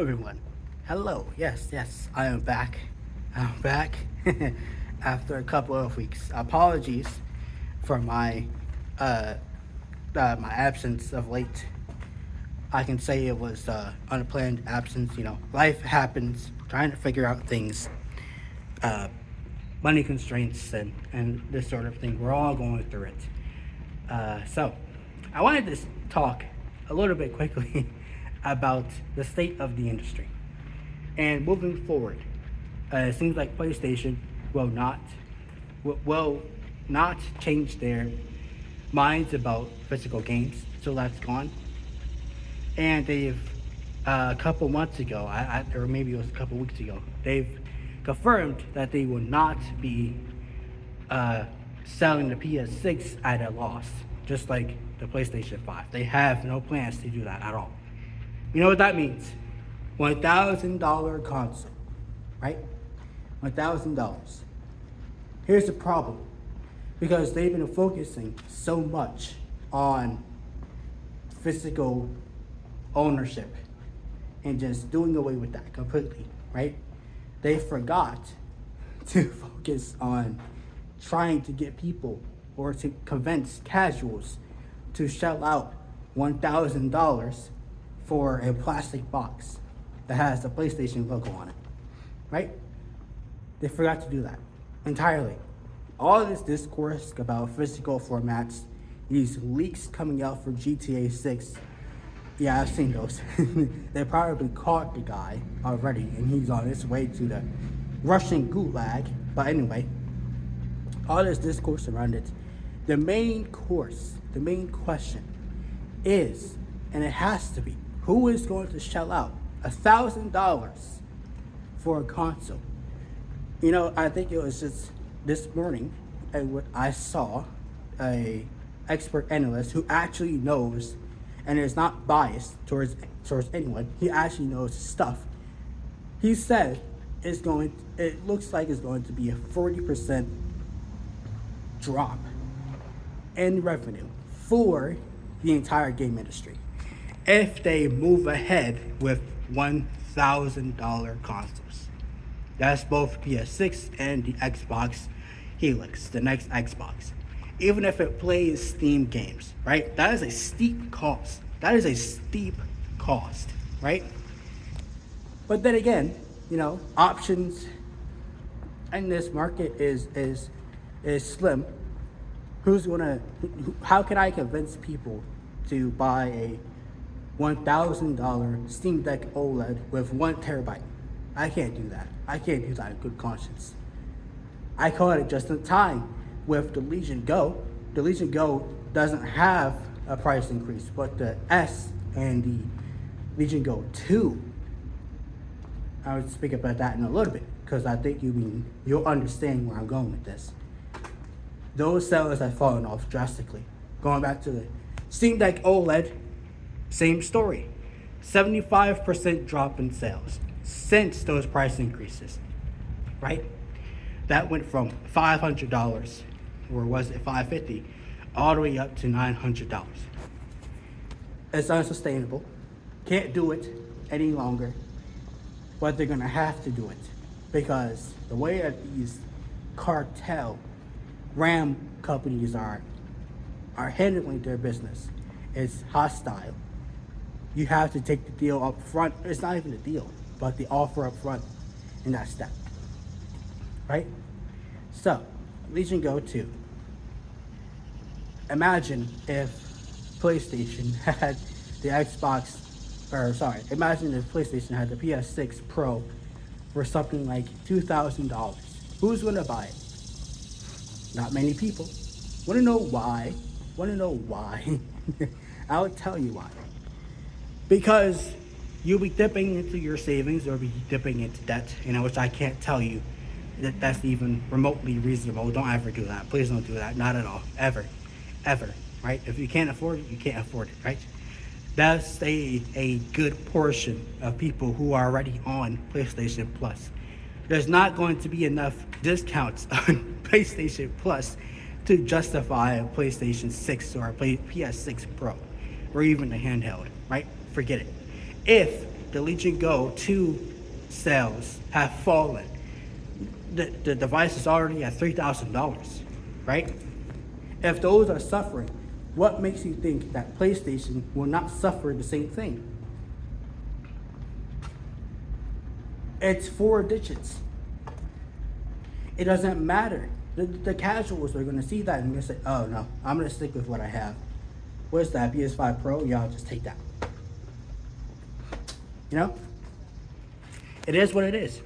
everyone. Hello. Yes, I am back. I'm back after a couple of weeks. Apologies for uh, my absence of late. I can say it was unplanned absence. Life happens. Trying to figure out things, uh, money constraints, and this sort of thing. We're all going through it. So, I wanted to talk a little bit quickly about the state of the industry. And moving forward, it seems like PlayStation will not will not change their minds about physical games. So that's gone. And they've a couple months ago, or maybe it was a couple weeks ago, they've confirmed that they will not be uh, selling the PS6 at a loss, just like the PlayStation 5. They have no plans to do that at all. You know what that means? $1,000 console, right? $1,000. Here's the problem. Because they've been focusing so much on physical ownership and just doing away with that completely, right? They forgot to focus on trying to get people or to convince casuals to shell out $1,000 for a plastic box that has the PlayStation logo on it, right? They forgot to do that entirely. All this discourse about physical formats, these leaks coming out for GTA 6, yeah, I've seen those. They probably caught the guy already, and he's on his way to the Russian gulag. But anyway, all this discourse around it, the main question is, and it has to be, who is going to shell out $1,000 for a console? I think it was just this morning, and what I saw, a expert analyst who actually knows and is not biased towards anyone. He actually knows stuff. He said it looks like it's going to be a 40% drop in revenue for the entire game industry if they move ahead with $1,000 consoles. That's both PS6 and the Xbox Helix, the next Xbox. Even if it plays Steam games, right? That is a steep cost. Right? But then again, options in this market is slim. How can I convince people to buy a $1,000 Steam Deck OLED with 1 TB? I can't do that. I can't do that in good conscience. I caught it just in time with the Legion Go. The Legion Go doesn't have a price increase, but the S and the Legion Go 2, I would speak about that in a little bit, because I think you'll understand where I'm going with this. Those sellers have fallen off drastically. Going back to the Steam Deck OLED, same story. 75% drop in sales since those price increases, right? That went from $500, or was it $550, all the way up to $900. It's unsustainable. Can't do it any longer, but they're gonna have to do it because the way that these cartel RAM companies are handling their business is hostile. You have to take the deal up front. It's not even a deal, but the offer up front, and that's that. Right? So, Legion Go 2. Imagine if PlayStation had the imagine if PlayStation had the PS6 Pro for something like $2,000. Who's gonna buy it? Not many people. Wanna know why? I'll tell you why. Because you'll be dipping into your savings or be dipping into debt, which I can't tell you that's even remotely reasonable. Don't ever do that. Please don't do that. Not at all. Ever. Right? If you can't afford it, you can't afford it, right? That's a good portion of people who are already on PlayStation Plus. There's not going to be enough discounts on PlayStation Plus to justify a PlayStation 6 or a PS6 Pro or even a handheld, right? Forget it. If the Legion Go 2 sales have fallen. The device is already at $3,000, right? If those are suffering, what makes you think that PlayStation will not suffer the same thing? It's 4 digits. It doesn't matter. The casuals are gonna see that and gonna say, "Oh no, I'm gonna stick with what I have." What's that? PS5 Pro? Y'all just take that. You know? It is what it is.